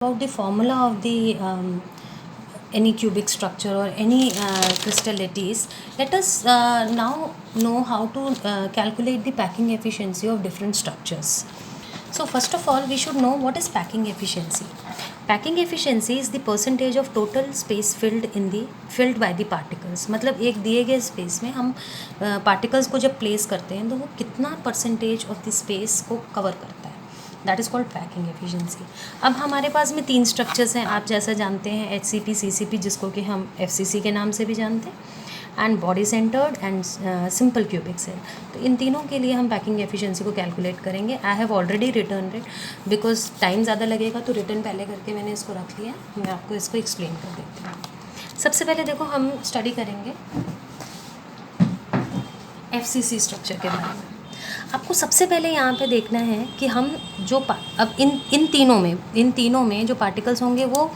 About the formula of the any cubic structure or any crystal lattice, let us now know how to calculate the packing efficiency of different structures. So first of all, we should know what is packing efficiency. Packing efficiency is the percentage of total space filled by the particles. मतलब एक दिए गए space में हम particles को जब place करते हैं तो वो कितना परसेंटेज ऑफ द स्पेस को कवर करता है, that is called packing efficiency. अब हमारे पास में 3 स्ट्रक्चर्स हैं, आप जैसा जानते हैं HCP, CCP, जिसको कि हम FCC के नाम से भी जानते हैं, and body centred and simple cubic cell. तो इन तीनों के लिए हम पैकिंग एफिशिएंसी को कैलकुलेट करेंगे. I have already return it because time ज़्यादा लगेगा, तो रिटर्न पहले करके मैंने इसको रख लिया. मैं आपको इसको एक्सप्लेन कर देती हूँ. सबसे पहले देखो, हम स्टडी करेंगे FCC स्ट्रक्चर के बारे में. आपको सबसे पहले यहाँ पे देखना है कि हम जो अब इन तीनों में जो पार्टिकल्स होंगे वो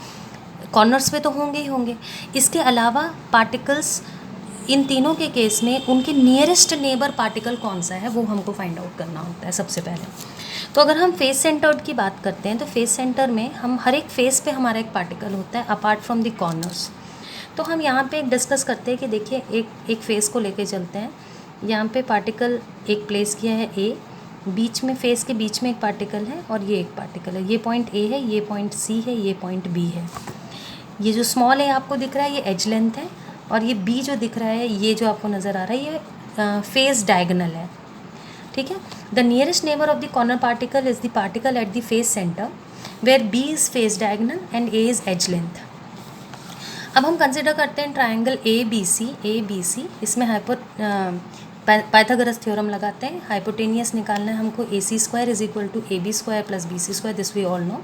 कॉर्नर्स पे तो होंगे ही होंगे. इसके अलावा पार्टिकल्स इन तीनों के केस में उनके नियरेस्ट नेबर पार्टिकल कौन सा है वो हमको फाइंड आउट करना होता है सबसे पहले. तो अगर हम फेस सेंटर्ड की बात करते हैं तो फेस सेंटर में हम हर एक फेस पे हमारा एक पार्टिकल होता है अपार्ट फ्रॉम द कॉर्नर्स. तो हम यहाँ पे एक डिस्कस करते हैं कि देखिए एक फेस को लेके चलते हैं. यहाँ पे पार्टिकल एक प्लेस किया है A, बीच में फेस के बीच में एक पार्टिकल है और ये एक पार्टिकल है. ये पॉइंट A है, ये पॉइंट C है, ये पॉइंट B है. ये जो स्मॉल है आपको दिख रहा है ये एज लेंथ है, और ये B जो दिख रहा है, ये जो आपको नज़र आ रहा है, ये फेस डायगनल है. ठीक है. The nearest neighbour of the corner particle is the particle at the face centre where B is face diagonal and A is edge length. अब हम कंसिडर करते हैं ट्राइंगल ABC. इसमें पाइथागोरस थ्योरम लगाते हैं. हाइपोटेनियस निकालना है हमको. AC² is equal to AB² plus BC². This we all know.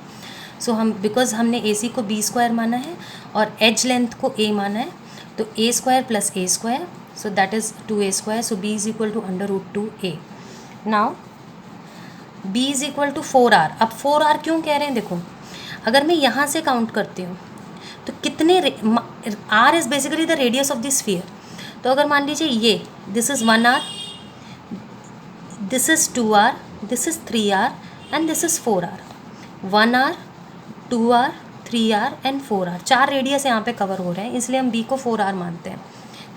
So हम बिकॉज हमने AC को B² माना है और एज लेंथ को A माना है, तो A² plus A², so that is 2A². So B is equal to √2A. Now B is equal to 4R. अब 4R क्यों कह रहे हैं? देखो, अगर मैं यहाँ से काउंट करती हूँ तो कितने R is basically the radius of the sphere. तो अगर मान लीजिए ये this is 1R, this is 2R, this is 3R and this is 4R. 1R, 2R, 3R and 4R, 4 radius यहाँ पे कवर हो रहे हैं, इसलिए हम B को 4R मानते हैं.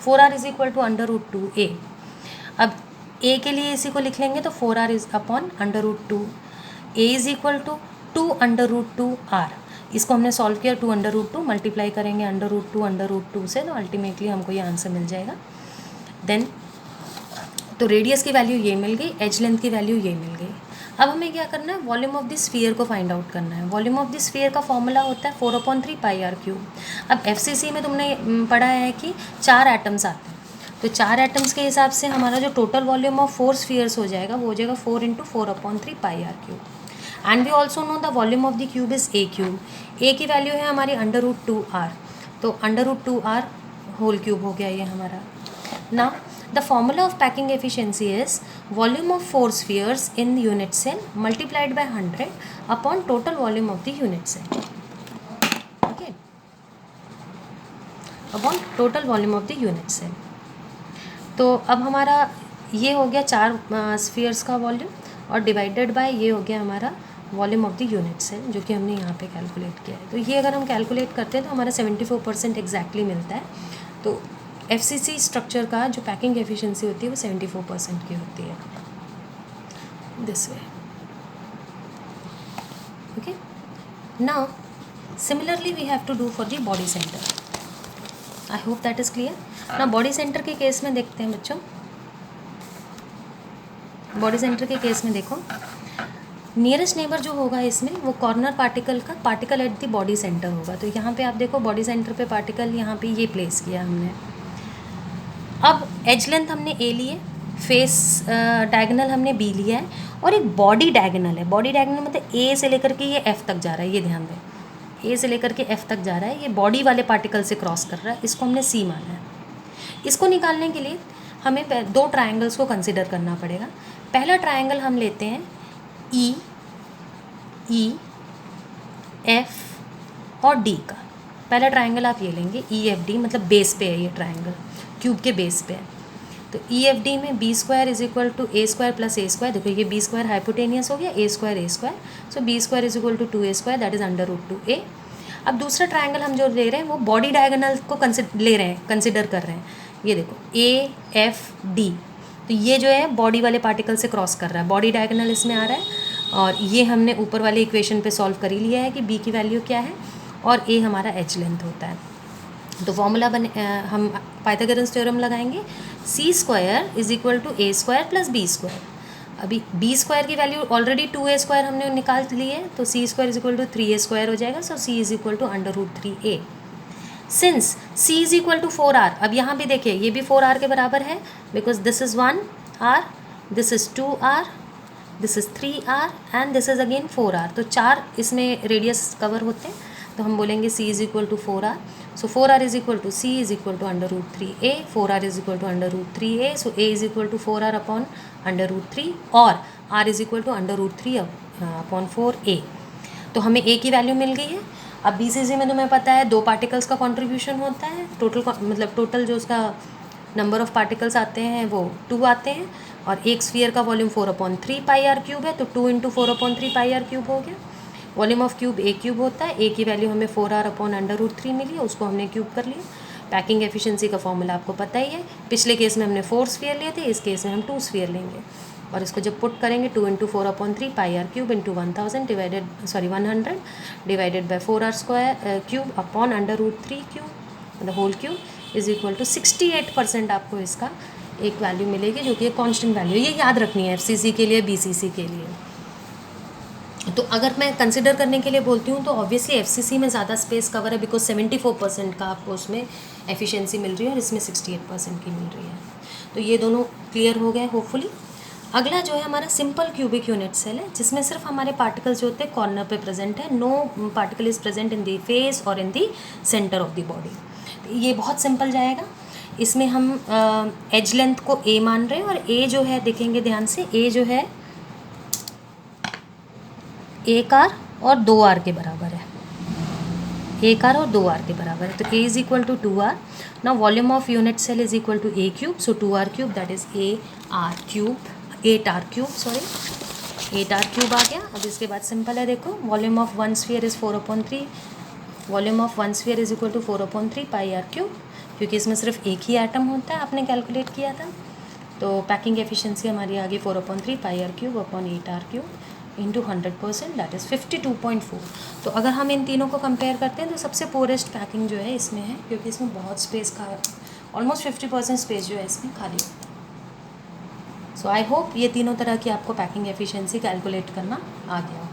4R is equal to √2A. अब A के लिए इसी को लिख लेंगे तो 4R is upon √2. A is equal to 2√2R. इसको हमने सॉल्व किया, 2√2 मल्टीप्लाई करेंगे √2 से, तो अल्टीमेटली हमको ये आंसर मिल जाएगा. देन तो रेडियस की वैल्यू ये मिल गई, एज लेंथ की वैल्यू ये मिल गई. अब हमें क्या करना है? वॉल्यूम ऑफ द स्फीयर को फाइंड आउट करना है. वॉल्यूम ऑफ द स्फीयर का फॉर्मूला होता है 4/3πr³. अब FCC में तुमने पढ़ा है कि 4 एटम्स आते हैं, तो 4 एटम्स के हिसाब से हमारा जो टोटल वॉल्यूम ऑफ 4 स्फीयर्स हो जाएगा वो हो जाएगा 4 × 4/3πr³. And we also know the volume of the cube is A³. A की वैल्यू है हमारी √2R, तो √2R होल क्यूब हो गया ये हमारा. Now the formula of packing efficiency is volume of 4 spheres in unit cell multiplied by 100 upon total volume of the unit cell. Okay, upon total volume of the unit cell. तो अब हमारा ये हो गया 4 स्फीयर्स का volume, और divided by ये हो गया हमारा volume of the unit cell, जो कि हमने यहाँ पे कैलकुलेट किया है. तो ये अगर हम कैलकुलेट करते हैं तो हमारा 74% एग्जैक्टली मिलता है. तो FCC स्ट्रक्चर का जो पैकिंग एफिशिएंसी होती है वो 74% की होती है. This way. Okay. Now similarly we have to do for the body center. I hope that is clear. ना बॉडी सेंटर के केस में देखते हैं बच्चों. बॉडी सेंटर के केस में देखो, नियरेस्ट नेबर जो होगा इसमें वो कॉर्नर पार्टिकल का particle at the body centre होगा. तो यहाँ पे आप देखो, बॉडी सेंटर पे पार्टिकल यहाँ पे ये प्लेस किया हमने. अब एज लेंथ हमने A लिए, फेस डायगोनल हमने B लिया है, और एक बॉडी डायगोनल है. बॉडी डायगोनल मतलब A से लेकर के ये F तक जा रहा है. ये ध्यान दें, A से लेकर के F तक जा रहा है, ये बॉडी वाले पार्टिकल से क्रॉस कर रहा है. इसको हमने C माना है. इसको निकालने के लिए हमें 2 ट्राइंगल्स को कंसिडर करना पड़ेगा. पहला ट्राइंगल हम लेते हैं E, F और D का. पहला ट्राइंगल आप ये लेंगे EFD, मतलब बेस पे है ये ट्राइंगल, क्यूब के बेस पे है. तो EFD में B square is equal to A square plus A square, देखो ये बी स्क्वायर हाइपोटेनियस हो गया, A square, so B square is equal to A square, that is under root 2a। अब दूसरा ट्राइंगल हम जो ले रहे हैं वो बॉडी डायगोनल को कंसिडर कर रहे हैं। ये देखो AFD, तो ये जो है बॉडी वाले पार्टिकल से क्रॉस कर रहा है, बॉडी डायगोनल इसमें आ रहा है, और ये हमने ऊपर वाले इक्वेशन पे सॉल्व कर ही लिया है कि b की वैल्यू क्या है और a हमारा h लेंथ होता है। तो फॉर्मूला हम पाइथागोरस थ्योरम लगाएंगे, c square is equal to A square plus B square. अभी b स्क्वायर की वैल्यू ऑलरेडी 2a स्क्वायर हमने निकाल ली है, तो c square is equal to 3a square हो जाएगा, so c is equal to under root 3a। Since c is equal to 4r, अब यहाँ भी देखिए ये भी 4r के बराबर है, because this is 1r, this is 2r, this is 3r and this is again 4r, तो 4 इसमें रेडियस कवर होते हैं, तो हम बोलेंगे c is equal to 4r, so 4r is equal to c is equal to under root 3a, 4r is equal to under root 3a, so a is equal to 4r upon under root 3 और r is equal to under root 3 upon 4a। तो हमें a की value मिल गई है। अब BCC में तुम्हें पता है 2 पार्टिकल्स का कंट्रीब्यूशन होता है, टोटल जो उसका नंबर ऑफ पार्टिकल्स आते हैं वो 2 आते हैं, और एक स्फीयर का वॉल्यूम 4/3 पाई आर क्यूब है, तो 2 इंटू 4/3 पाई आर क्यूब हो गया। Volume of cube a cube होता है, a की वैल्यू हमें 4r अपॉन अंडर रूट 3 मिली है, उसको हमने क्यूब कर लिया। पैकिंग एफिशिएंसी का फॉर्मूला आपको पता ही है, पिछले केस में हमने 4 स्फीयर लिए थे, इस केस में हम 2 स्फीयर लेंगे, और इसको जब पुट करेंगे 2 into 4/3 pi are cube into 100 divided by 4r square cube upon under root 3 cube, the whole cube is equal to 68% आपको इसका एक वैल्यू मिलेगी, जो कि एक कांस्टेंट वैल्यू, ये याद रखनी है FCC के लिए, BCC के लिए। तो अगर मैं कंसिडर करने के लिए बोलती हूँ तो ऑब्वियसली FCC में ज़्यादा स्पेस कवर है, बिकॉज 74% का आपको उसमें एफिशिएंसी मिल रही है और इसमें 68% की मिल रही है। तो ये दोनों क्लियर हो गए होपफुली। अगला जो है हमारा सिंपल क्यूबिक यूनिट सेल है, जिसमें सिर्फ हमारे पार्टिकल्स जो होते हैं कॉर्नर पे प्रेजेंट है, no particle is present in the face और in the centre of the body. ये बहुत सिंपल जाएगा। इसमें हम एज लेंथ को a मान रहे हैं, और a जो है देखेंगे ध्यान से, a जो है 1r और 2r के बराबर है, 1r और 2r के बराबर है, तो a is equal to 2r। Now volume of unit cell is equal to a cube, so 2r cube that is 8r cube, 8r cube आ गया। अब इसके बाद सिंपल है, देखो volume of one sphere is 4/3, volume of one sphere is equal to 4/3 pi are cube, क्योंकि इसमें सिर्फ एक ही एटम होता है, आपने कैलकुलेट किया था। तो पैकिंग एफिशिएंसी हमारी आ गई 4/3 pi are cube upon 8r cube into 100%, that is 52.4। तो अगर हम इन तीनों को कंपेयर करते हैं तो सबसे पोरेस्ट पैकिंग जो है इसमें है, क्योंकि इसमें बहुत स्पेस का ऑलमोस्ट 50% स्पेस जो है इसमें खाली होता है। सो आई होप ये तीनों तरह की आपको पैकिंग एफिशिएंसी कैलकुलेट करना आ गया।